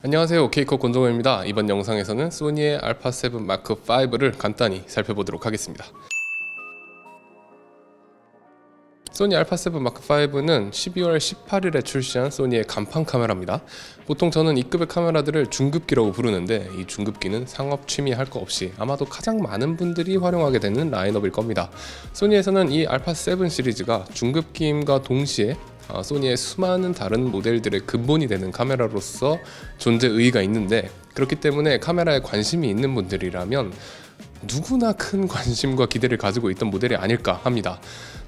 안녕하세요, 오케이컷 권종호입니다. 이번 영상에서는 소니의 α7 마크 5를 간단히 살펴보도록 하겠습니다. 소니 α7 마크 5는 12월 18일에 출시한 소니의 간판 카메라입니다. 보통 저는 이 급의 카메라들을 중급기라고 부르는데, 이 중급기는 상업 취미 할 거 없이 아마도 가장 많은 분들이 활용하게 되는 라인업일 겁니다. 소니에서는 이 α7 시리즈가 중급기임과 동시에 소니의 수많은 다른 모델들의 근본이 되는 카메라로서 존재 의의가 있는데, 그렇기 때문에 카메라에 관심이 있는 분들이라면 누구나 큰 관심과 기대를 가지고 있던 모델이 아닐까 합니다.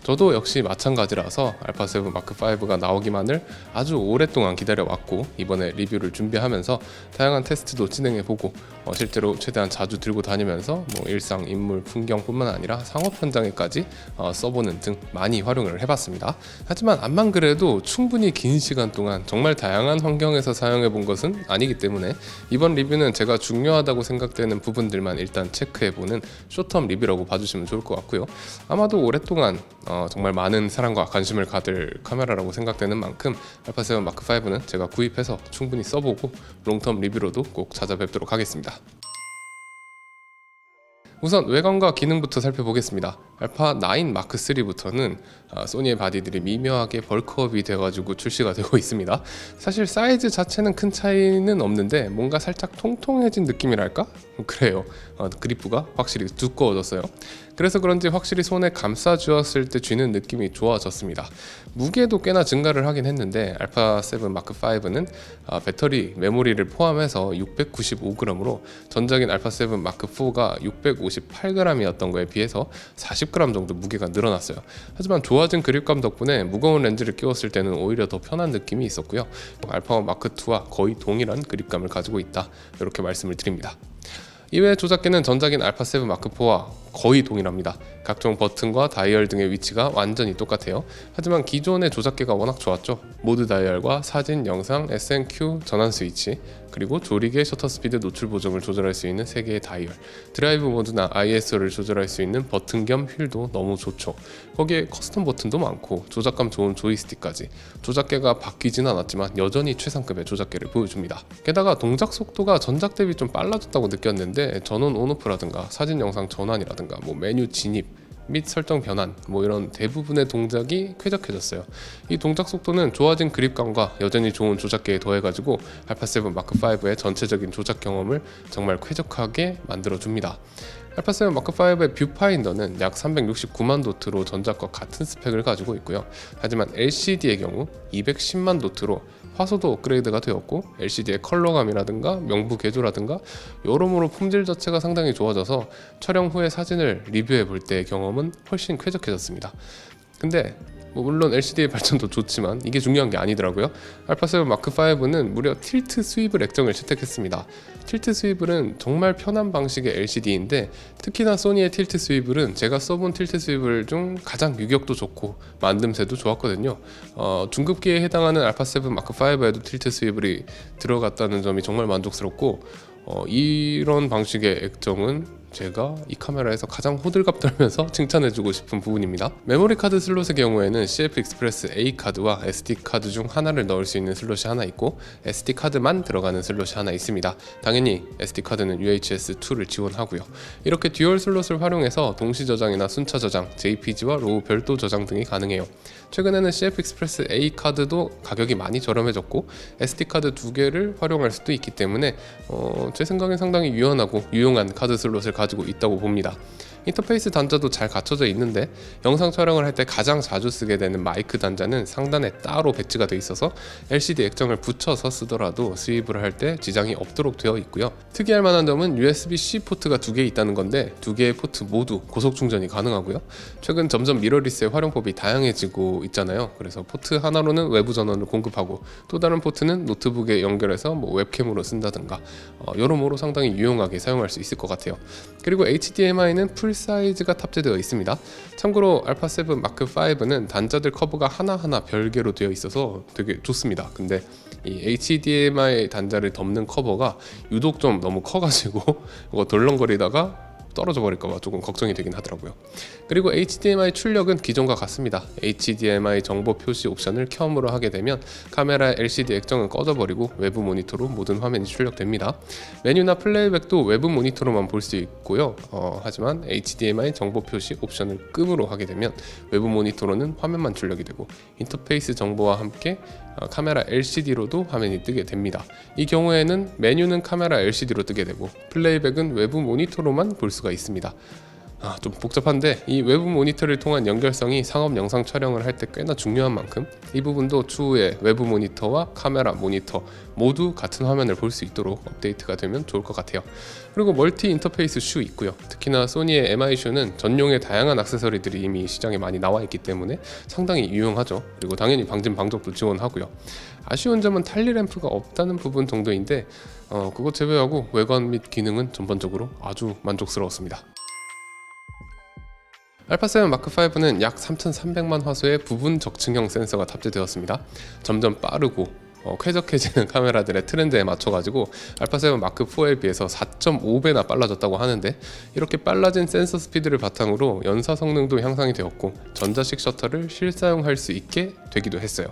저도 역시 마찬가지라서 α7 마크 5가 나오기만을 아주 오랫동안 기다려왔고, 이번에 리뷰를 준비하면서 다양한 테스트도 진행해보고 실제로 최대한 자주 들고 다니면서 일상, 인물, 풍경뿐만 아니라 상업 현장에까지 써보는 등 많이 활용을 해봤습니다. 하지만 암만 그래도 충분히 긴 시간 동안 정말 다양한 환경에서 사용해본 것은 아니기 때문에 이번 리뷰는 제가 중요하다고 생각되는 부분들만 일단 체크해보는 쇼텀 리뷰라고 봐주시면 좋을 것 같고요. 아마도 오랫동안 정말 많은 사랑과 관심을 가질 카메라라고 생각되는 만큼 α7 마크 5는 제가 구입해서 충분히 써보고 롱텀 리뷰로도 꼭 찾아뵙도록 하겠습니다. 우선 외관과 기능부터 살펴보겠습니다. α9 마크 3부터는 소니의 바디들이 미묘하게 벌크업이 되어가지고 출시가 되고 있습니다. 사실 사이즈 자체는 큰 차이는 없는데 뭔가 살짝 통통해진 느낌이랄까? 그래요. 그립부가 확실히 두꺼워졌어요. 그래서 그런지 확실히 손에 감싸 주었을 때 쥐는 느낌이 좋아졌습니다. 무게도 꽤나 증가를 하긴 했는데 α7 마크 5는 배터리, 메모리를 포함해서 695g으로 전작인 α7 마크 4가 658g이었던 거에 비해서 40g 정도 무게가 늘어났어요. 하지만 좋아진 그립감 덕분에 무거운 렌즈를 끼웠을 때는 오히려 더 편한 느낌이 있었고요. α 마크 2와 거의 동일한 그립감을 가지고 있다, 이렇게 말씀을 드립니다. 이외에 조작계는 전작인 α7 마크 4와 거의 동일합니다. 각종 버튼과 다이얼 등의 위치가 완전히 똑같아요. 하지만 기존의 조작계가 워낙 좋았죠. 모드 다이얼과 사진, 영상, SNQ, 전환 스위치, 그리고 조리개 셔터 스피드 노출 보정을 조절할 수 있는 3개의 다이얼, 드라이브 모드나 ISO를 조절할 수 있는 버튼 겸 휠도 너무 좋죠. 거기에 커스텀 버튼도 많고 조작감 좋은 조이스틱까지. 조작계가 바뀌진 않았지만 여전히 최상급의 조작계를 보여줍니다. 게다가 동작 속도가 전작 대비 좀 빨라졌다고 느꼈는데, 전원 온오프라든가 사진 영상 전환이라든가 메뉴 진입 및 설정 변환, 이런 대부분의 동작이 쾌적해졌어요. 이 동작 속도는 좋아진 그립감과 여전히 좋은 조작계에 더해가지고 α7 마크 5의 전체적인 조작 경험을 정말 쾌적하게 만들어줍니다. α7 마크 5의 뷰파인더는 약 369만 도트로 전작과 같은 스펙을 가지고 있고요. 하지만 LCD의 경우 210만 도트로 화소도 업그레이드가 되었고, LCD의 컬러감이라든가 명부 개조라든가 여러모로 품질 자체가 상당히 좋아져서 촬영 후에 사진을 리뷰해 볼 때의 경험은 훨씬 쾌적해졌습니다. 근데 물론 LCD의 발전도 좋지만 이게 중요한 게 아니더라고요. α7 마크 5는 무려 틸트 스위블 액정을 채택했습니다. 틸트 스위블은 정말 편한 방식의 LCD인데, 특히나 소니의 틸트 스위블은 제가 써본 틸트 스위블 중 가장 유격도 좋고 만듦새도 좋았거든요. 중급기에 해당하는 α7 마크 5에도 틸트 스위블이 들어갔다는 점이 정말 만족스럽고, 이런 방식의 액정은 제가 이 카메라에서 가장 호들갑 떨면서 칭찬해주고 싶은 부분입니다. 메모리 카드 슬롯의 경우에는 CF 익스프레스 A 카드와 SD 카드 중 하나를 넣을 수 있는 슬롯이 하나 있고, SD 카드만 들어가는 슬롯이 하나 있습니다. 당연히 SD 카드는 UHS-2를 지원하고요. 이렇게 듀얼 슬롯을 활용해서 동시 저장이나 순차 저장, JPG와 로우 별도 저장 등이 가능해요. 최근에는 CF 익스프레스 A 카드도 가격이 많이 저렴해졌고, SD 카드 2개를 활용할 수도 있기 때문에 제 생각엔 상당히 유연하고 유용한 카드 슬롯을 가지고 있다고 봅니다. 인터페이스 단자도 잘 갖춰져 있는데, 영상 촬영을 할 때 가장 자주 쓰게 되는 마이크 단자는 상단에 따로 배치가 되어 있어서 LCD 액정을 붙여서 쓰더라도 스윕을 할 때 지장이 없도록 되어 있고요. 특이할 만한 점은 USB-C 포트가 2개 있다는 건데, 2개의 포트 모두 고속 충전이 가능하고요. 최근 점점 미러리스의 활용법이 다양해지고 있잖아요. 그래서 포트 하나로는 외부 전원을 공급하고, 또 다른 포트는 노트북에 연결해서 웹캠으로 쓴다든가 여러모로 상당히 유용하게 사용할 수 있을 것 같아요. 그리고 HDMI는 풀 사이즈가 탑재되어 있습니다. 참고로 α7 마크 5는 단자들 커브가 하나하나 별개로 되어 있어서 되게 좋습니다. 근데 이 HDMI 단자를 덮는 커버가 유독 좀 너무 커가지고 이거 덜렁거리다가 떨어져 버릴까봐 조금 걱정이 되긴 하더라고요. 그리고 HDMI 출력은 기존과 같습니다. HDMI 정보 표시 옵션을 켬으로 하게 되면 카메라 LCD 액정은 꺼져버리고 외부 모니터로 모든 화면이 출력됩니다. 메뉴나 플레이백도 외부 모니터로만 볼 수 있고요. 하지만 HDMI 정보 표시 옵션을 끔으로 하게 되면 외부 모니터로는 화면만 출력이 되고 인터페이스 정보와 함께 카메라 LCD로도 화면이 뜨게 됩니다. 이 경우에는 메뉴는 카메라 LCD로 뜨게 되고 플레이백은 외부 모니터로만 볼 수가 있습니다. 좀 복잡한데 이 외부 모니터를 통한 연결성이 상업 영상 촬영을 할 때 꽤나 중요한 만큼 이 부분도 추후에 외부 모니터와 카메라 모니터 모두 같은 화면을 볼 수 있도록 업데이트가 되면 좋을 것 같아요. 그리고 멀티 인터페이스 슈 있고요. 특히나 소니의 MI 슈는 전용의 다양한 액세서리들이 이미 시장에 많이 나와 있기 때문에 상당히 유용하죠. 그리고 당연히 방진 방적도 지원하고요. 아쉬운 점은 탈리 램프가 없다는 부분 정도인데 그거 제외하고 외관 및 기능은 전반적으로 아주 만족스러웠습니다. 알파7 마크5는 약 3300만 화소의 부분 적층형 센서가 탑재되었습니다. 점점 빠르고 쾌적해지는 카메라들의 트렌드에 맞춰가지고 알파7 마크4에 비해서 4.5배나 빨라졌다고 하는데 이렇게 빨라진 센서 스피드를 바탕으로 연사 성능도 향상이 되었고 전자식 셔터를 실사용할 수 있게 되기도 했어요.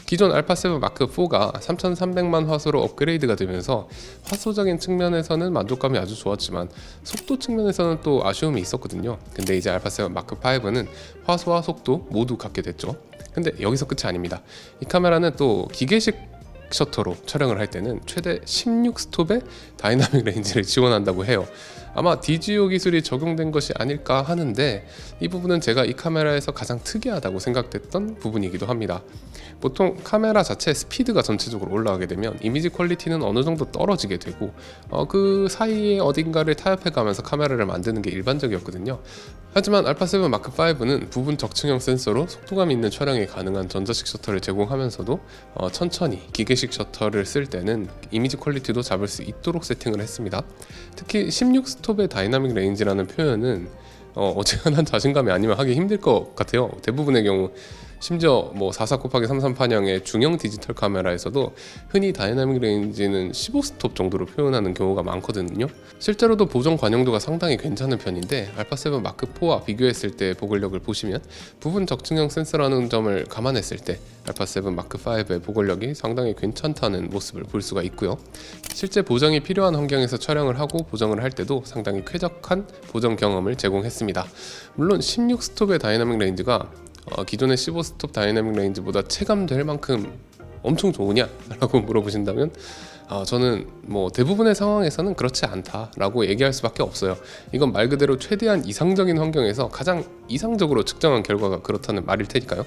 기존 알파7 마크4가 3300만 화소로 업그레이드가 되면서 화소적인 측면에서는 만족감이 아주 좋았지만 속도 측면에서는 또 아쉬움이 있었거든요. 근데 이제 알파7 마크5는 화소와 속도 모두 갖게 됐죠. 근데 여기서 끝이 아닙니다. 이 카메라는 또 기계식 셔터로 촬영을 할 때는 최대 16스톱의 다이나믹 레인지를 지원한다고 해요. 아마 DGO 기술이 적용된 것이 아닐까 하는데 이 부분은 제가 이 카메라에서 가장 특이하다고 생각됐던 부분이기도 합니다. 보통 카메라 자체 스피드가 전체적으로 올라가게 되면 이미지 퀄리티는 어느 정도 떨어지게 되고 그 사이에 어딘가를 타협해 가면서 카메라를 만드는 게 일반적이었거든요. 하지만 알파7 마크5는 부분 적층형 센서로 속도감 있는 촬영이 가능한 전자식 셔터를 제공하면서도 천천히 기계식 셔터를 쓸 때는 이미지 퀄리티도 잡을 수 있도록 세팅을 했습니다. 특히 16스톱의 다이나믹 레인지라는 표현은 어지간한 자신감이 아니면 하기 힘들 것 같아요. 대부분의 경우 심지어 44/33 판형의 중형 디지털 카메라에서도 흔히 다이나믹 레인지는 15스톱 정도로 표현하는 경우가 많거든요. 실제로도 보정 관용도가 상당히 괜찮은 편인데 알파7 마크4와 비교했을 때 보글력을 보시면 부분 적층형 센서라는 점을 감안했을 때 알파7 마크5의 보글력이 상당히 괜찮다는 모습을 볼 수가 있고요. 실제 보정이 필요한 환경에서 촬영을 하고 보정을 할 때도 상당히 쾌적한 보정 경험을 제공했습니다. 물론 16스톱의 다이나믹 레인지가 기존의 15스톱 다이나믹 레인지보다 체감될 만큼 엄청 좋으냐? 라고 물어보신다면 저는 대부분의 상황에서는 그렇지 않다라고 얘기할 수밖에 없어요. 이건 말 그대로 최대한 이상적인 환경에서 가장 이상적으로 측정한 결과가 그렇다는 말일 테니까요.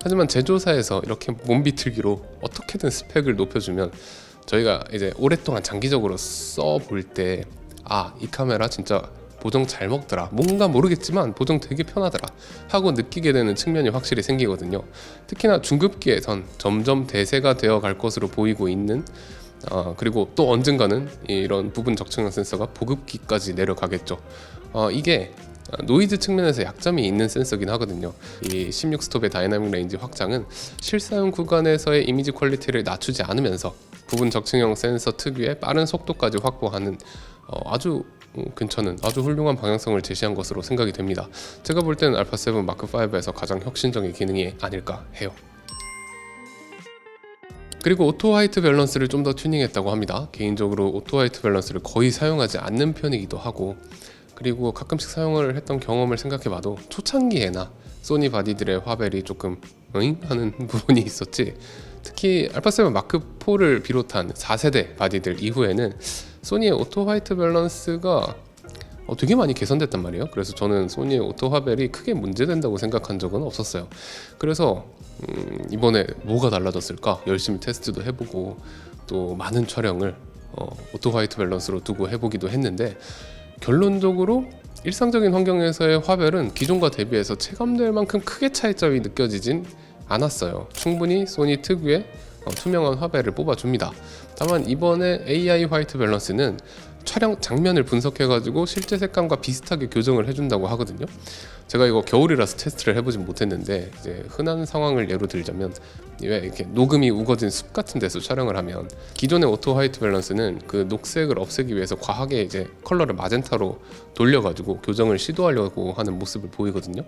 하지만 제조사에서 이렇게 몸비틀기로 어떻게든 스펙을 높여주면 저희가 이제 오랫동안 장기적으로 써볼 때 이 카메라 진짜 보정 잘 먹더라, 뭔가 모르겠지만 보정 되게 편하더라 하고 느끼게 되는 측면이 확실히 생기거든요. 특히나 중급기에선 점점 대세가 되어 갈 것으로 보이고 있는 그리고 또 언젠가는 이런 부분 적층형 센서가 보급기까지 내려가겠죠. 이게 노이즈 측면에서 약점이 있는 센서긴 하거든요. 이 16스톱의 다이나믹 레인지 확장은 실사용 구간에서의 이미지 퀄리티를 낮추지 않으면서 부분 적층형 센서 특유의 빠른 속도까지 확보하는 아주 괜찮은 아주 훌륭한 방향성을 제시한 것으로 생각이 됩니다. 제가 볼 때는 알파7 마크5에서 가장 혁신적인 기능이 아닐까 해요. 그리고 오토 화이트 밸런스를 좀 더 튜닝했다고 합니다. 개인적으로 오토 화이트 밸런스를 거의 사용하지 않는 편이기도 하고 그리고 가끔씩 사용을 했던 경험을 생각해봐도 초창기에나 소니 바디들의 화벨이 조금 하는 부분이 있었지, 특히 알파7 마크4를 비롯한 4세대 바디들 이후에는 소니의 오토 화이트 밸런스가 되게 많이 개선됐단 말이에요. 그래서 저는 소니의 오토 화벨이 크게 문제된다고 생각한 적은 없었어요. 그래서 이번에 뭐가 달라졌을까 열심히 테스트도 해보고 또 많은 촬영을 오토 화이트 밸런스로 두고 해보기도 했는데 결론적으로 일상적인 환경에서의 화벨은 기존과 대비해서 체감될 만큼 크게 차이점이 느껴지진 않았어요. 충분히 소니 특유의 투명한 화벨을 뽑아줍니다. 다만 이번에 AI 화이트 밸런스는 촬영 장면을 분석해가지고 실제 색감과 비슷하게 교정을 해준다고 하거든요. 제가 이거 겨울이라서 테스트를 해보진 못했는데 이제 흔한 상황을 예로 들자면 왜 이렇게 녹음이 우거진 숲 같은 데서 촬영을 하면 기존의 오토 화이트 밸런스는 그 녹색을 없애기 위해서 과하게 이제 컬러를 마젠타로 돌려가지고 교정을 시도하려고 하는 모습을 보이거든요.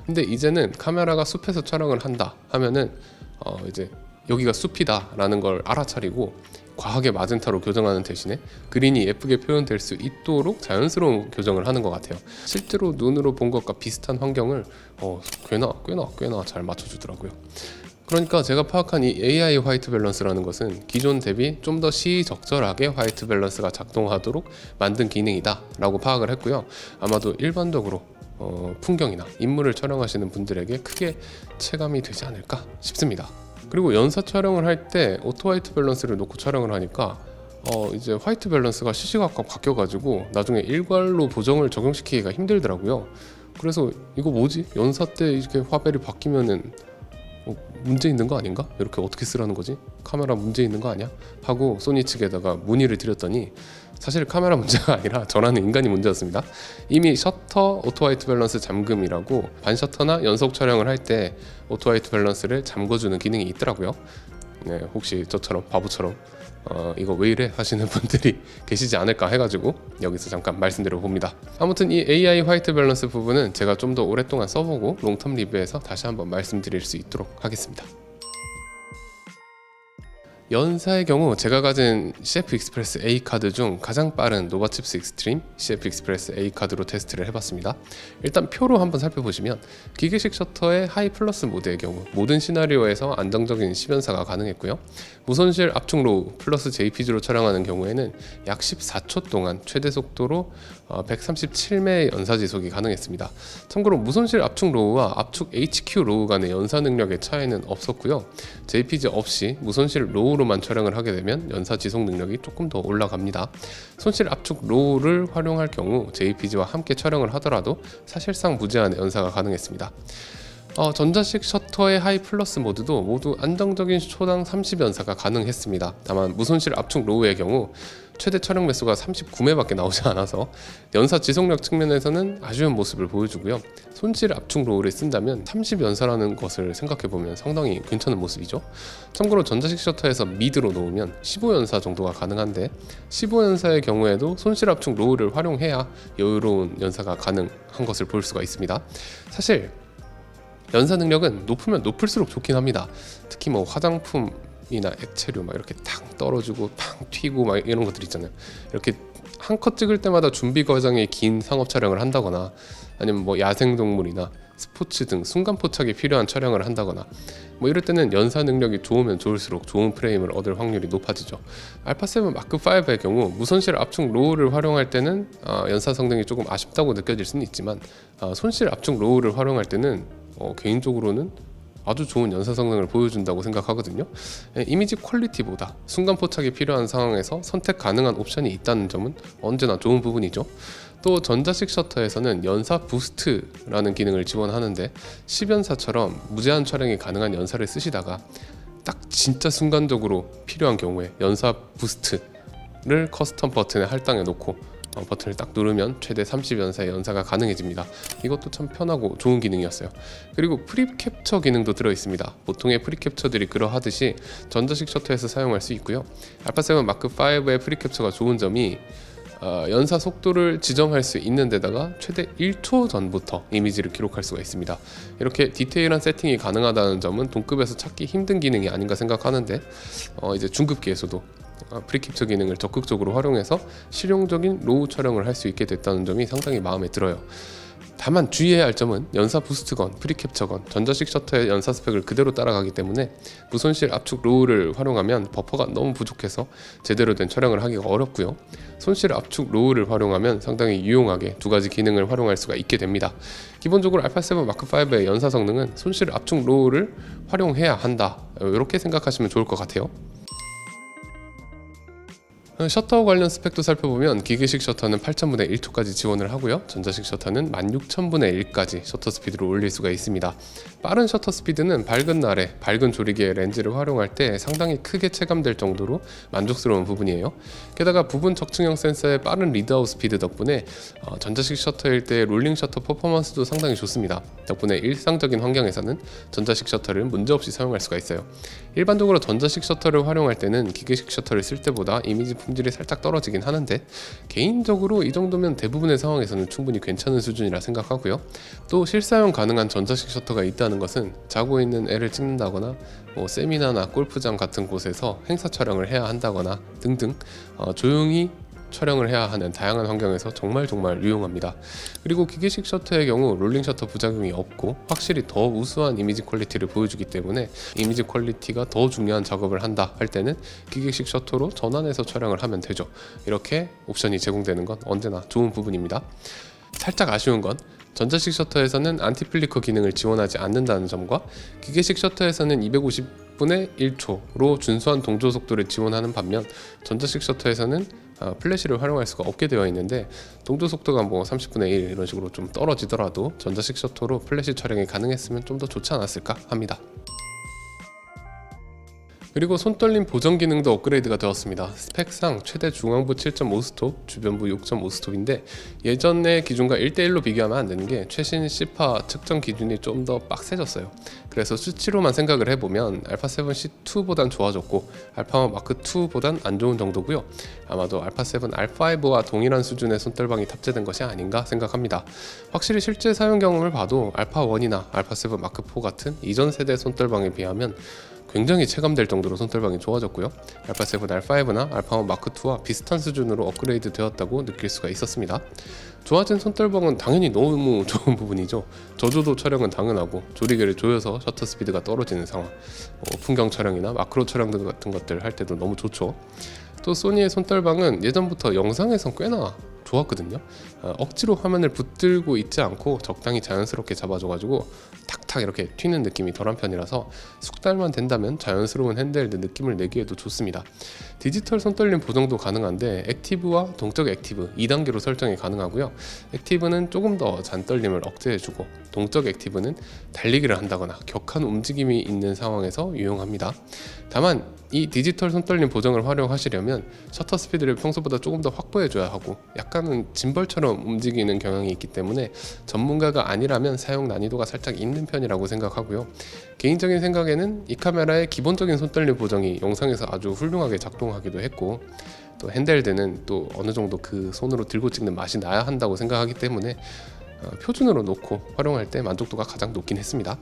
근데 이제는 카메라가 숲에서 촬영을 한다 하면은 이제 여기가 숲이다라는 걸 알아차리고 과하게 마젠타로 교정하는 대신에 그린이 예쁘게 표현될 수 있도록 자연스러운 교정을 하는 것 같아요. 실제로 눈으로 본 것과 비슷한 환경을 꽤나 잘 맞춰주더라고요. 그러니까 제가 파악한 이 AI 화이트 밸런스라는 것은 기존 대비 좀 더 시적절하게 화이트 밸런스가 작동하도록 만든 기능이다 라고 파악을 했고요. 아마도 일반적으로 풍경이나 인물을 촬영하시는 분들에게 크게 체감이 되지 않을까 싶습니다. 그리고 연사 촬영을 할 때 오토 화이트 밸런스를 놓고 촬영을 하니까 이제 화이트 밸런스가 시시각각 바뀌어가지고 나중에 일괄로 보정을 적용시키기가 힘들더라고요. 그래서 이거 뭐지? 연사 때 이렇게 화벨이 바뀌면은 문제 있는 거 아닌가? 이렇게 어떻게 쓰라는 거지? 카메라 문제 있는 거 아니야? 하고 소니 측에다가 문의를 드렸더니 사실 카메라 문제가 아니라 저라는 인간이 문제였습니다. 이미 셔터 오토 화이트 밸런스 잠금이라고 반셔터나 연속 촬영을 할 때 오토 화이트 밸런스를 잠궈주는 기능이 있더라고요. 네, 혹시 저처럼 바보처럼 이거 왜 이래 하시는 분들이 계시지 않을까 해가지고 여기서 잠깐 말씀드려 봅니다. 아무튼 이 AI 화이트 밸런스 부분은 제가 좀 더 오랫동안 써보고 롱텀 리뷰에서 다시 한번 말씀드릴 수 있도록 하겠습니다. 연사의 경우 제가 가진 CF 익스프레스 A 카드 중 가장 빠른 노바칩스 익스트림 CF 익스프레스 A 카드로 테스트를 해봤습니다. 일단 표로 한번 살펴보시면 기계식 셔터의 하이 플러스 모드의 경우 모든 시나리오에서 안정적인 10연사가 가능했고요. 무손실 압축 로우 플러스 JPG로 촬영하는 경우에는 약 14초 동안 최대 속도로 137매의 연사 지속이 가능했습니다. 참고로 무손실 압축 로우와 압축 HQ 로우 간의 연사 능력의 차이는 없었고요. JPG 없이 무손실 로우로만 촬영을 하게 되면 연사 지속 능력이 조금 더 올라갑니다. 손실 압축 로우를 활용할 경우 JPG와 함께 촬영을 하더라도 사실상 무제한의 연사가 가능했습니다. 전자식 셔터의 하이 플러스 모드도 모두 안정적인 초당 30연사가 가능했습니다. 다만 무손실 압축 로우의 경우 최대 촬영 매수가 39매밖에 나오지 않아서 연사 지속력 측면에서는 아쉬운 모습을 보여주고요. 손실 압축 로우를 쓴다면 30연사라는 것을 생각해보면 상당히 괜찮은 모습이죠. 참고로 전자식 셔터에서 미드로 놓으면 15연사 정도가 가능한데 15연사의 경우에도 손실 압축 로우를 활용해야 여유로운 연사가 가능한 것을 볼 수가 있습니다. 사실 연사 능력은 높으면 높을수록 좋긴 합니다. 특히 뭐 화장품이나 액체류 막 이렇게 탁 떨어지고 팡 튀고 막 이런 것들 있잖아요. 이렇게 한 컷 찍을 때마다 준비 과정에 긴 상업 촬영을 한다거나 아니면 뭐 야생 동물이나 스포츠 등 순간 포착이 필요한 촬영을 한다거나 뭐 이럴 때는 연사 능력이 좋으면 좋을수록 좋은 프레임을 얻을 확률이 높아지죠. 알파7 마크5의 경우 무손실 압축 로우를 활용할 때는 연사 성능이 조금 아쉽다고 느껴질 수는 있지만 손실 압축 로우를 활용할 때는 개인적으로는 아주 좋은 연사 성능을 보여준다고 생각하거든요. 이미지 퀄리티보다 순간 포착이 필요한 상황에서 선택 가능한 옵션이 있다는 점은 언제나 좋은 부분이죠. 또 전자식 셔터에서는 연사 부스트라는 기능을 지원하는데 10연사처럼 무제한 촬영이 가능한 연사를 쓰시다가 딱 진짜 순간적으로 필요한 경우에 연사 부스트를 커스텀 버튼에 할당해 놓고 버튼을 딱 누르면 최대 30연사의 연사가 가능해집니다. 이것도 참 편하고 좋은 기능이었어요. 그리고 프리캡처 기능도 들어있습니다. 보통의 프리캡처들이 그러하듯이 전자식 셔터에서 사용할 수 있고요. 알파7 마크5의 프리캡처가 좋은 점이 연사 속도를 지정할 수 있는 데다가 최대 1초 전부터 이미지를 기록할 수가 있습니다. 이렇게 디테일한 세팅이 가능하다는 점은 동급에서 찾기 힘든 기능이 아닌가 생각하는데 이제 중급기에서도 프리캡처 기능을 적극적으로 활용해서 실용적인 로우 촬영을 할 수 있게 됐다는 점이 상당히 마음에 들어요. 다만 주의해야 할 점은 연사 부스트건, 프리캡처건, 전자식 셔터의 연사 스펙을 그대로 따라가기 때문에 무손실 압축 로우를 활용하면 버퍼가 너무 부족해서 제대로 된 촬영을 하기가 어렵고요. 손실 압축 로우를 활용하면 상당히 유용하게 두 가지 기능을 활용할 수가 있게 됩니다. 기본적으로 알파7 마크5의 연사 성능은 손실 압축 로우를 활용해야 한다. 이렇게 생각하시면 좋을 것 같아요. 셔터 관련 스펙도 살펴보면 기계식 셔터는 8000분의 1초까지 지원을 하고요. 전자식 셔터는 16000분의 1까지 셔터 스피드를 올릴 수가 있습니다. 빠른 셔터 스피드는 밝은 날에 밝은 조리개의 렌즈를 활용할 때 상당히 크게 체감될 정도로 만족스러운 부분이에요. 게다가 부분 적층형 센서의 빠른 리드아웃 스피드 덕분에 전자식 셔터일 때 롤링 셔터 퍼포먼스도 상당히 좋습니다. 덕분에 일상적인 환경에서는 전자식 셔터를 문제없이 사용할 수가 있어요. 일반적으로 전자식 셔터를 활용할 때는 기계식 셔터를 쓸 때보다 이미지 품질이 살짝 떨어지긴 하는데 개인적으로 이 정도면 대부분의 상황에서는 충분히 괜찮은 수준이라 생각하고요. 또 실사용 가능한 전자식 셔터가 있다는 것은 자고 있는 애를 찍는다거나 세미나나 골프장 같은 곳에서 행사 촬영을 해야 한다거나 등등 조용히 촬영을 해야 하는 다양한 환경에서 정말 유용합니다. 그리고 기계식 셔터의 경우 롤링 셔터 부작용이 없고 확실히 더 우수한 이미지 퀄리티를 보여주기 때문에 이미지 퀄리티가 더 중요한 작업을 한다 할 때는 기계식 셔터로 전환해서 촬영을 하면 되죠. 이렇게 옵션이 제공되는 건 언제나 좋은 부분입니다. 살짝 아쉬운 건 전자식 셔터에서는 안티플리커 기능을 지원하지 않는다는 점과 기계식 셔터에서는 250분의 1초로 준수한 동조 속도를 지원하는 반면 전자식 셔터에서는 플래시를 활용할 수가 없게 되어 있는데 동조 속도가 30분의 1 이런 식으로 좀 떨어지더라도 전자식 셔터로 플래시 촬영이 가능했으면 좀 더 좋지 않았을까 합니다. 그리고 손떨림 보정 기능도 업그레이드가 되었습니다. 스펙상 최대 중앙부 7.5 스톱, 주변부 6.5 스톱인데 예전의 기준과 1대1로 비교하면 안 되는 게 최신 시파 측정 기준이 좀 더 빡세졌어요. 그래서 수치로만 생각을 해보면 α7C2보단 좋아졌고 알파1 마크2보단 안 좋은 정도고요. 아마도 알파7 R5와 동일한 수준의 손떨방이 탑재된 것이 아닌가 생각합니다. 확실히 실제 사용 경험을 봐도 알파1이나 알파7 마크4 같은 이전 세대 손떨방에 비하면 굉장히 체감될 정도로 손떨방이 좋아졌고요. 알파7 R5나 알파1 마크2와 비슷한 수준으로 업그레이드 되었다고 느낄 수가 있었습니다. 좋아진 손떨방은 당연히 너무 좋은 부분이죠. 저조도 촬영은 당연하고 조리개를 조여서 셔터 스피드가 떨어지는 상황, 풍경 촬영이나 마크로 촬영 같은 것들 할 때도 너무 좋죠. 또 소니의 손떨방은 예전부터 영상에선 꽤나 좋았거든요. 억지로 화면을 붙들고 있지 않고 적당히 자연스럽게 잡아줘가지고 탁탁 이렇게 튀는 느낌이 덜한 편이라서 숙달만 된다면 자연스러운 핸드헬드 느낌을 내기에도 좋습니다. 디지털 손떨림 보정도 가능한데 액티브와 동적 액티브 2단계로 설정이 가능하고요. 액티브는 조금 더 잔떨림을 억제해주고 동적 액티브는 달리기를 한다거나 격한 움직임이 있는 상황에서 유용합니다. 다만 이 디지털 손떨림 보정을 활용하시려면 셔터 스피드를 평소보다 조금 더 확보해줘야 하고 약간은 짐벌처럼 움직이는 경향이 있기 때문에 전문가가 아니라면 사용 난이도가 살짝 있는 편이라고 생각하고요. 개인적인 생각에는 이 카메라의 기본적인 손떨림 보정이 영상에서 아주 훌륭하게 작동하기도 했고 또 핸드헬드는 또 어느 정도 그 손으로 들고 찍는 맛이 나야 한다고 생각하기 때문에 표준으로 놓고 활용할 때 만족도가 가장 높긴 했습니다.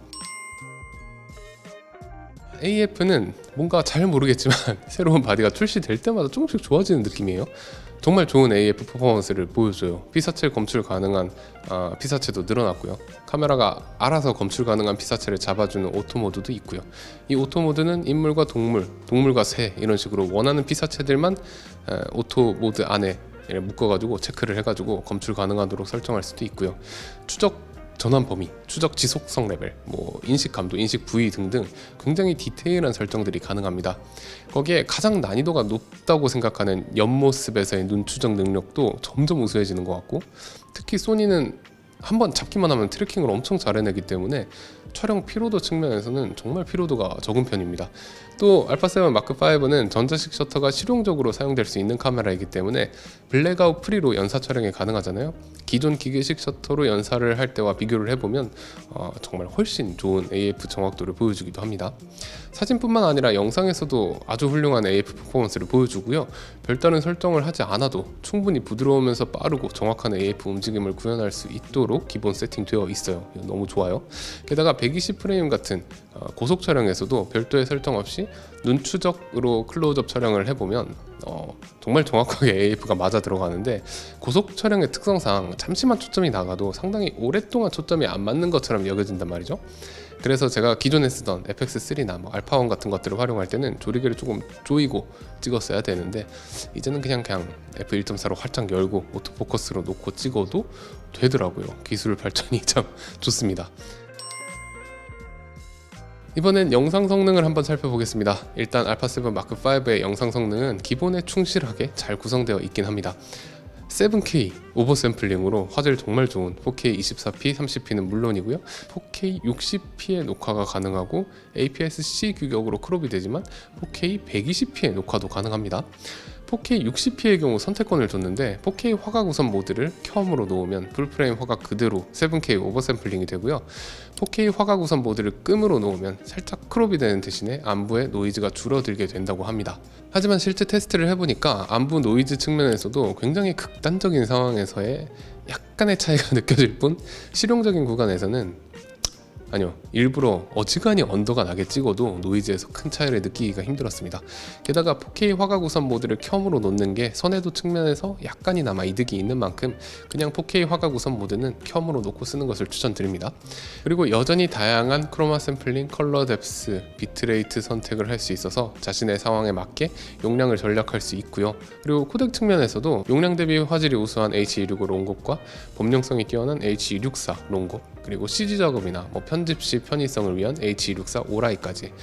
AF는 뭔가 잘 모르겠지만 새로운 바디가 출시될 때마다 조금씩 좋아지는 느낌이에요. 정말 좋은 AF 퍼포먼스를 보여줘요. 피사체 검출 가능한 피사체도 늘어났고요. 카메라가 알아서 검출 가능한 피사체를 잡아주는 오토 모드도 있고요. 이 오토 모드는 인물과 동물, 동물과 새 이런 식으로 원하는 피사체들만 오토 모드 안에 묶어가지고 체크를 해가지고 검출 가능하도록 설정할 수도 있고요. 추적 전환 범위, 추적 지속성 레벨, 인식 감도, 인식 부위 등등 굉장히 디테일한 설정들이 가능합니다. 거기에 가장 난이도가 높다고 생각하는 옆모습에서의 눈 추적 능력도 점점 우수해지는 것 같고 특히 소니는 한번 잡기만 하면 트래킹을 엄청 잘 해내기 때문에 촬영 피로도 측면에서는 정말 피로도가 적은 편입니다. 또 알파7 마크5는 전자식 셔터가 실용적으로 사용될 수 있는 카메라이기 때문에 블랙아웃 프리로 연사 촬영이 가능하잖아요. 기존 기계식 셔터로 연사를 할 때와 비교를 해보면 정말 훨씬 좋은 AF 정확도를 보여주기도 합니다. 사진뿐만 아니라 영상에서도 아주 훌륭한 AF 퍼포먼스를 보여주고요. 별다른 설정을 하지 않아도 충분히 부드러우면서 빠르고 정확한 AF 움직임을 구현할 수 있도록 기본 세팅되어 있어요. 너무 좋아요. 게다가 120프레임 같은 고속 촬영에서도 별도의 설정 없이 눈 추적으로 클로즈업 촬영을 해보면 정말 정확하게 AF가 맞아 들어가는데 고속 촬영의 특성상 잠시만 초점이 나가도 상당히 오랫동안 초점이 안 맞는 것처럼 여겨진단 말이죠. 그래서 제가 기존에 쓰던 FX3나 알파1 같은 것들을 활용할 때는 조리개를 조금 조이고 찍었어야 되는데 이제는 그냥 f1.4로 활짝 열고 오토포커스로 놓고 찍어도 되더라고요. 기술 발전이 참 좋습니다. 이번엔 영상 성능을 한번 살펴보겠습니다. 일단 알파7 마크5의 영상 성능은 기본에 충실하게 잘 구성되어 있긴 합니다. 7K 오버샘플링으로 화질 정말 좋은 4K 24p, 30p는 물론이고요. 4K 60p의 녹화가 가능하고 APS-C 규격으로 크롭이 되지만 4K 120p의 녹화도 가능합니다. 4K 60p의 경우 선택권을 줬는데 4K 화각 우선 모드를 켬으로 놓으면 풀프레임 화각 그대로 7K 오버샘플링이 되고요. 4K 화각 우선 모드를 끔으로 놓으면 살짝 크롭이 되는 대신에 안부의 노이즈가 줄어들게 된다고 합니다. 하지만 실제 테스트를 해보니까 안부 노이즈 측면에서도 굉장히 극단적인 상황에서의 약간의 차이가 느껴질 뿐 실용적인 구간에서는 아니요, 일부러 어지간히 언더가 나게 찍어도 노이즈에서 큰 차이를 느끼기가 힘들었습니다. 게다가 4K 화각 우선 모드를 켬으로 놓는 게 선해도 측면에서 약간이나마 이득이 있는 만큼 그냥 4K 화각 우선 모드는 켬으로 놓고 쓰는 것을 추천드립니다. 그리고 여전히 다양한 크로마 샘플링, 컬러 뎁스, 비트레이트 선택을 할 수 있어서 자신의 상황에 맞게 용량을 전략할 수 있고요. 그리고 코덱 측면에서도 용량 대비 화질이 우수한 H265 롱곡과 범용성이 뛰어난 H264 롱곡, 그리고 CG 작업이나 편집 시 편의성을 위한 H264 오라이까지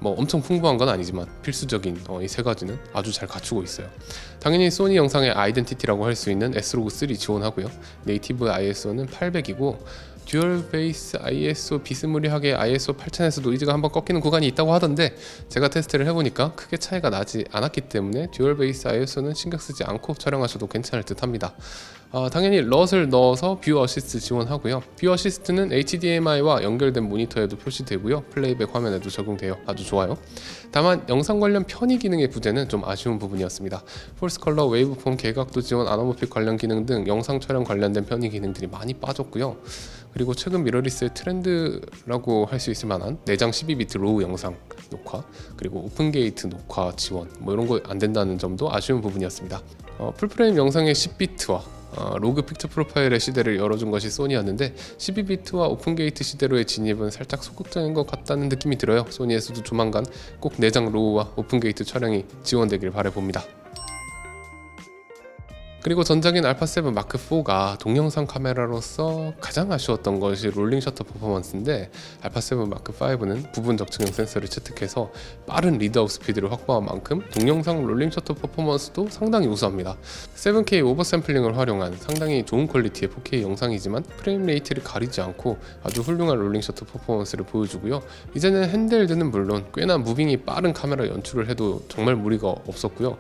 엄청 풍부한 건 아니지만 필수적인 이 세 가지는 아주 잘 갖추고 있어요. 당연히 소니 영상의 아이덴티티라고 할 수 있는 S로그3 지원하고요. 네이티브 ISO는 800이고 듀얼 베이스 ISO 비스무리하게 ISO 8000에서 노이즈가 한번 꺾이는 구간이 있다고 하던데 제가 테스트를 해보니까 크게 차이가 나지 않았기 때문에 듀얼 베이스 ISO는 신경 쓰지 않고 촬영하셔도 괜찮을 듯 합니다. 당연히 럿을 넣어서 뷰 어시스트 지원하고요. 뷰 어시스트는 HDMI와 연결된 모니터에도 표시되고요. 플레이백 화면에도 적용돼요. 아주 좋아요. 다만 영상 관련 편의 기능의 부재는 좀 아쉬운 부분이었습니다. 폴스 컬러, 웨이브폼, 개각도 지원, 아나모픽 관련 기능 등 영상 촬영 관련된 편의 기능들이 많이 빠졌고요. 그리고 최근 미러리스의 트렌드라고 할 수 있을 만한 내장 12비트 로우 영상 녹화, 그리고 오픈게이트 녹화 지원 이런 거 안 된다는 점도 아쉬운 부분이었습니다. 풀프레임 영상의 10비트와 로그 픽처 프로파일의 시대를 열어준 것이 소니였는데 12비트와 오픈게이트 시대로의 진입은 살짝 소극적인 것 같다는 느낌이 들어요. 소니에서도 조만간 꼭 내장 로우와 오픈게이트 촬영이 지원되길 바라봅니다. 그리고 전작인 알파7 마크4가 동영상 카메라로서 가장 아쉬웠던 것이 롤링 셔터 퍼포먼스인데 알파7 마크5는 부분 적층형 센서를 채택해서 빠른 리드아웃 스피드를 확보한 만큼 동영상 롤링 셔터 퍼포먼스도 상당히 우수합니다. 7K 오버샘플링을 활용한 상당히 좋은 퀄리티의 4K 영상이지만 프레임 레이트를 가리지 않고 아주 훌륭한 롤링 셔터 퍼포먼스를 보여주고요. 이제는 핸드헬드는 물론 꽤나 무빙이 빠른 카메라 연출을 해도 정말 무리가 없었고요.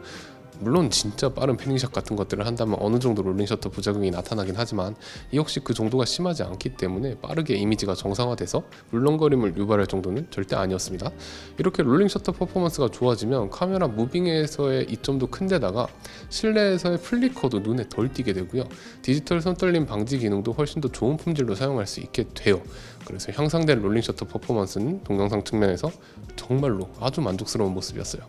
물론 진짜 빠른 패닝샷 같은 것들을 한다면 어느 정도 롤링 셔터 부작용이 나타나긴 하지만 이 역시 그 정도가 심하지 않기 때문에 빠르게 이미지가 정상화돼서 물렁거림을 유발할 정도는 절대 아니었습니다. 이렇게 롤링 셔터 퍼포먼스가 좋아지면 카메라 무빙에서의 이점도 큰데다가 실내에서의 플리커도 눈에 덜 띄게 되고요. 디지털 손떨림 방지 기능도 훨씬 더 좋은 품질로 사용할 수 있게 돼요. 그래서 향상된 롤링 셔터 퍼포먼스는 동영상 측면에서 정말로 아주 만족스러운 모습이었어요.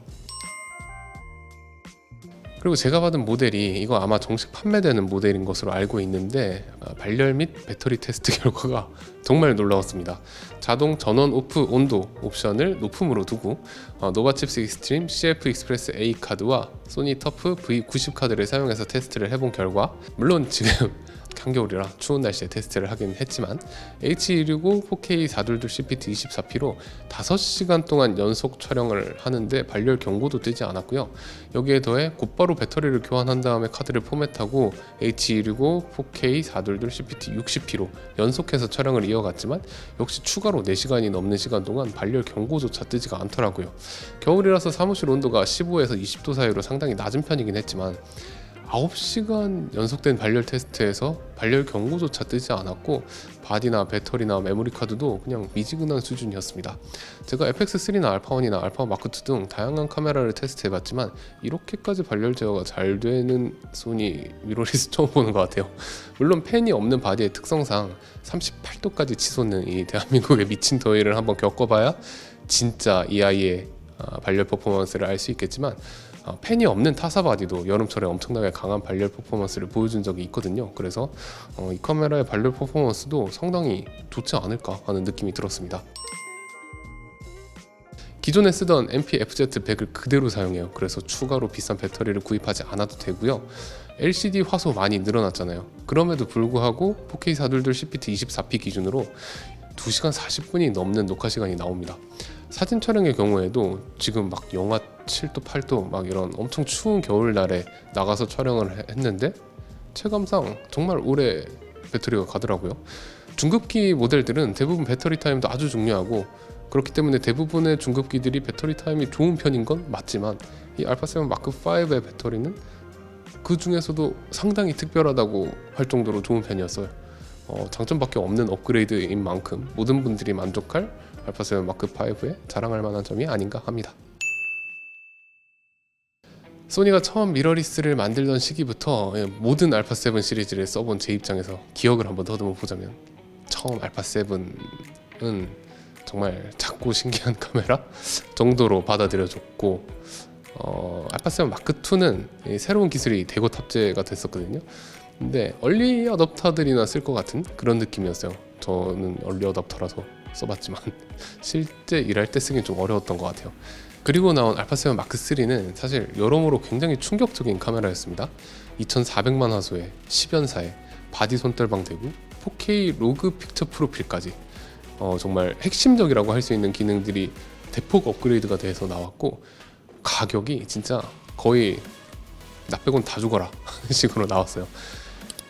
그리고 제가 받은 모델이 이거 아마 정식 판매되는 모델인 것으로 알고 있는데 발열 및 배터리 테스트 결과가 정말 놀라웠습니다. 자동 전원 오프 온도 옵션을 높음으로 두고 노바칩스 익스트림 CF 익스프레스 A 카드와 소니 터프 V90 카드를 사용해서 테스트를 해본 결과, 물론 지금 한겨울이라 추운 날씨에 테스트를 하긴 했지만 H265 4K 422 CPT 24p로 5시간 동안 연속 촬영을 하는데 발열 경고도 뜨지 않았고요. 여기에 더해 곧바로 배터리를 교환한 다음에 카드를 포맷하고 H265 4K 422 CPT 60p로 연속해서 촬영을 이어갔지만 역시 추가로 4시간이 넘는 시간 동안 발열 경고조차 뜨지가 않더라고요. 겨울이라서 사무실 온도가 15에서 20도 사이로 상당히 낮은 편이긴 했지만 9시간 연속된 발열 테스트에서 발열 경고조차 뜨지 않았고 바디나 배터리나 메모리 카드도 그냥 미지근한 수준이었습니다. 제가 FX3나 알파1이나 알파 마크2 등 다양한 카메라를 테스트해봤지만 이렇게까지 발열 제어가 잘 되는 소니 미러리스 처음 보는 것 같아요. 물론 팬이 없는 바디의 특성상 38도까지 치솟는 이 대한민국의 미친 더위를 한번 겪어봐야 진짜 이 아이의 발열 퍼포먼스를 알 수 있겠지만 팬이 없는 타사 바디도 여름철에 엄청나게 강한 발열 퍼포먼스를 보여준 적이 있거든요. 그래서 이 카메라의 발열 퍼포먼스도 상당히 좋지 않을까 하는 느낌이 들었습니다. 기존에 쓰던 MP-FZ100을 그대로 사용해요. 그래서 추가로 비싼 배터리를 구입하지 않아도 되고요. LCD 화소 많이 늘어났잖아요. 그럼에도 불구하고 4K 422 CPT 24p 기준으로 2시간 40분이 넘는 녹화 시간이 나옵니다. 사진 촬영의 경우에도 지금 막 영하 7도 8도 막 이런 엄청 추운 겨울날에 나가서 촬영을 했는데 체감상 정말 오래 배터리가 가더라고요. 중급기 모델들은 대부분 배터리 타임도 아주 중요하고 그렇기 때문에 대부분의 중급기들이 배터리 타임이 좋은 편인 건 맞지만 이 알파7 마크5의 배터리는 그 중에서도 상당히 특별하다고 할 정도로 좋은 편이었어요. 장점밖에 없는 업그레이드인 만큼 모든 분들이 만족할 알파7 마크5의 자랑할 만한 점이 아닌가 합니다. 소니가 처음 미러리스를 만들던 시기부터 모든 알파7 시리즈를 써본 제 입장에서 기억을 한번 더듬어 보자면 처음 알파7은 정말 작고 신기한 카메라 정도로 받아들여졌고 알파7 마크2는 새로운 기술이 대거 탑재가 됐었거든요. 근데 얼리 어댑터들이나 쓸 것 같은 그런 느낌이었어요. 저는 얼리 어댑터라서 써봤지만 실제 일할 때 쓰긴 좀 어려웠던 것 같아요. 그리고 나온 알파7 마크3는 사실 여러모로 굉장히 충격적인 카메라였습니다. 2400만 화소에 10연사에 바디 손떨방 되고 4K 로그 픽처 프로필까지 정말 핵심적이라고 할 수 있는 기능들이 대폭 업그레이드가 돼서 나왔고 가격이 진짜 거의 나 빼곤 다 죽어라 식으로 나왔어요.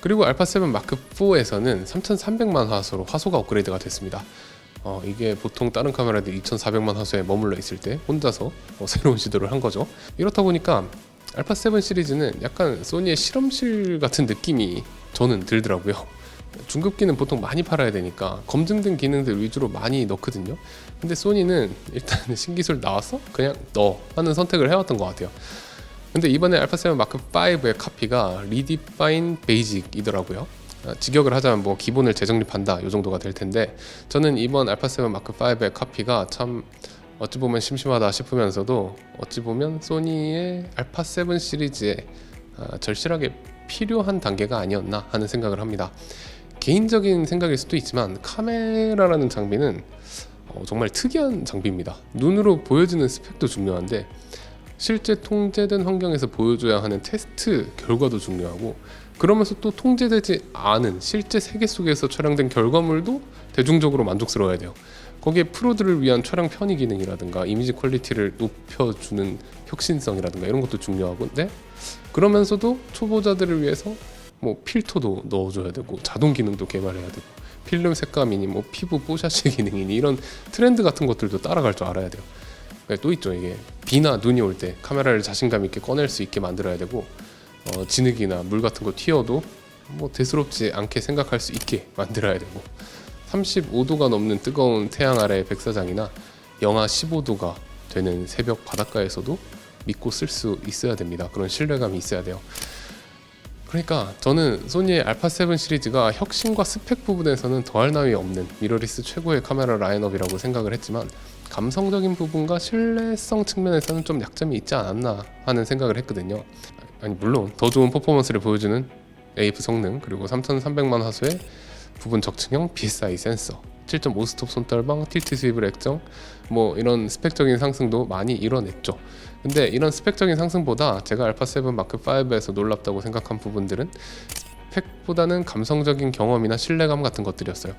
그리고 알파7 마크4에서는 3300만 화소로 화소가 업그레이드가 됐습니다. 이게 보통 다른 카메라들 2400만 화소에 머물러 있을 때 혼자서 새로운 시도를 한 거죠. 이렇다 보니까 알파7 시리즈는 약간 소니의 실험실 같은 느낌이 저는 들더라고요. 중급기는 보통 많이 팔아야 되니까 검증된 기능들 위주로 많이 넣거든요. 근데 소니는 일단 신기술 나왔어? 그냥 넣어 하는 선택을 해왔던 것 같아요. 근데 이번에 알파7 마크5의 카피가 리디파인 베이직이더라고요. 직역을 하자면 뭐 기본을 재정립한다 이 정도가 될 텐데 저는 이번 알파7 마크5의 카피가 참 어찌 보면 심심하다 싶으면서도 어찌 보면 소니의 알파7 시리즈에 절실하게 필요한 단계가 아니었나 하는 생각을 합니다. 개인적인 생각일 수도 있지만 카메라라는 장비는 정말 특이한 장비입니다. 눈으로 보여지는 스펙도 중요한데 실제 통제된 환경에서 보여줘야 하는 테스트 결과도 중요하고 그러면서 또 통제되지 않은 실제 세계 속에서 촬영된 결과물도 대중적으로 만족스러워야 돼요. 거기에 프로들을 위한 촬영 편의 기능이라든가 이미지 퀄리티를 높여주는 혁신성이라든가 이런 것도 중요하고 근데 그러면서도 초보자들을 위해서 뭐 필터도 넣어줘야 되고 자동 기능도 개발해야 되고 필름 색감이니 뭐 피부 뽀샤시 기능이니 이런 트렌드 같은 것들도 따라갈 줄 알아야 돼요. 또 있죠. 이게 비나 눈이 올 때 카메라를 자신감 있게 꺼낼 수 있게 만들어야 되고 진흙이나 물 같은 거 튀어도 뭐 대수롭지 않게 생각할 수 있게 만들어야 되고 35도가 넘는 뜨거운 태양 아래의 백사장이나 영하 15도가 되는 새벽 바닷가에서도 믿고 쓸 수 있어야 됩니다. 그런 신뢰감이 있어야 돼요. 그러니까 저는 소니의 알파7 시리즈가 혁신과 스펙 부분에서는 더할 나위 없는 미러리스 최고의 카메라 라인업이라고 생각을 했지만 감성적인 부분과 신뢰성 측면에서는 좀 약점이 있지 않았나 하는 생각을 했거든요. 아니 물론 더 좋은 퍼포먼스를 보여주는 AF 성능 그리고 3300만 화소의 부분 적층형 BSI 센서 7.5 스톱 손떨방 틸트 스위블 액정 뭐 이런 스펙적인 상승도 많이 이뤄냈죠. 근데 이런 스펙적인 상승보다 제가 알파7 마크5에서 놀랍다고 생각한 부분들은 스펙보다는 감성적인 경험이나 신뢰감 같은 것들이었어요.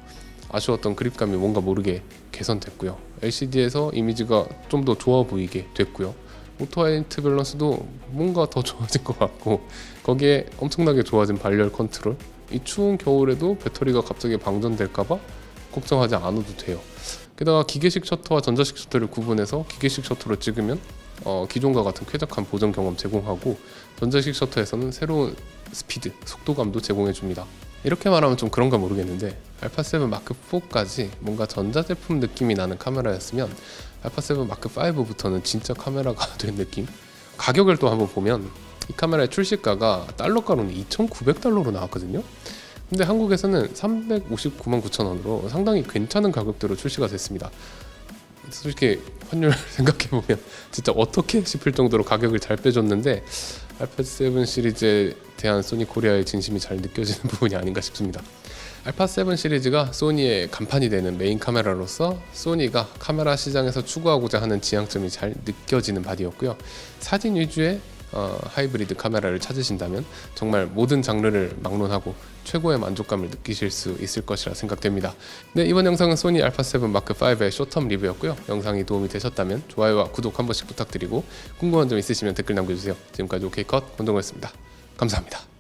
아쉬웠던 그립감이 뭔가 모르게 개선됐고요. LCD에서 이미지가 좀 더 좋아 보이게 됐고요. 오토 화이트 밸런스도 뭔가 더 좋아진 것 같고 거기에 엄청나게 좋아진 발열 컨트롤 이 추운 겨울에도 배터리가 갑자기 방전될까봐 걱정하지 않아도 돼요. 게다가 기계식 셔터와 전자식 셔터를 구분해서 기계식 셔터로 찍으면 기존과 같은 쾌적한 보정 경험 제공하고 전자식 셔터에서는 새로운 스피드, 속도감도 제공해줍니다. 이렇게 말하면 좀 그런가 모르겠는데 알파7 마크4까지 뭔가 전자제품 느낌이 나는 카메라였으면 알파7 마크5부터는 진짜 카메라가 된 느낌? 가격을 또 한번 보면 이 카메라의 출시가가 달러가로는 2,900달러로 나왔거든요. 근데 한국에서는 359만 9천 원으로 상당히 괜찮은 가격대로 출시가 됐습니다. 솔직히 환율 생각해보면 진짜 어떻게 싶을 정도로 가격을 잘 빼줬는데 알파7 시리즈에 대한 소니 코리아의 진심이 잘 느껴지는 부분이 아닌가 싶습니다. 알파7 시리즈가 소니의 간판이 되는 메인 카메라로서 소니가 카메라 시장에서 추구하고자 하는 지향점이 잘 느껴지는 바디였고요. 사진 위주의 하이브리드 카메라를 찾으신다면 정말 모든 장르를 막론하고 최고의 만족감을 느끼실 수 있을 것이라 생각됩니다. 네, 이번 영상은 소니 알파7 마크 5의 쇼텀 리뷰였고요. 영상이 도움이 되셨다면 좋아요와 구독 한 번씩 부탁드리고 궁금한 점 있으시면 댓글 남겨주세요. 지금까지 OK컷 권동호였습니다. 감사합니다.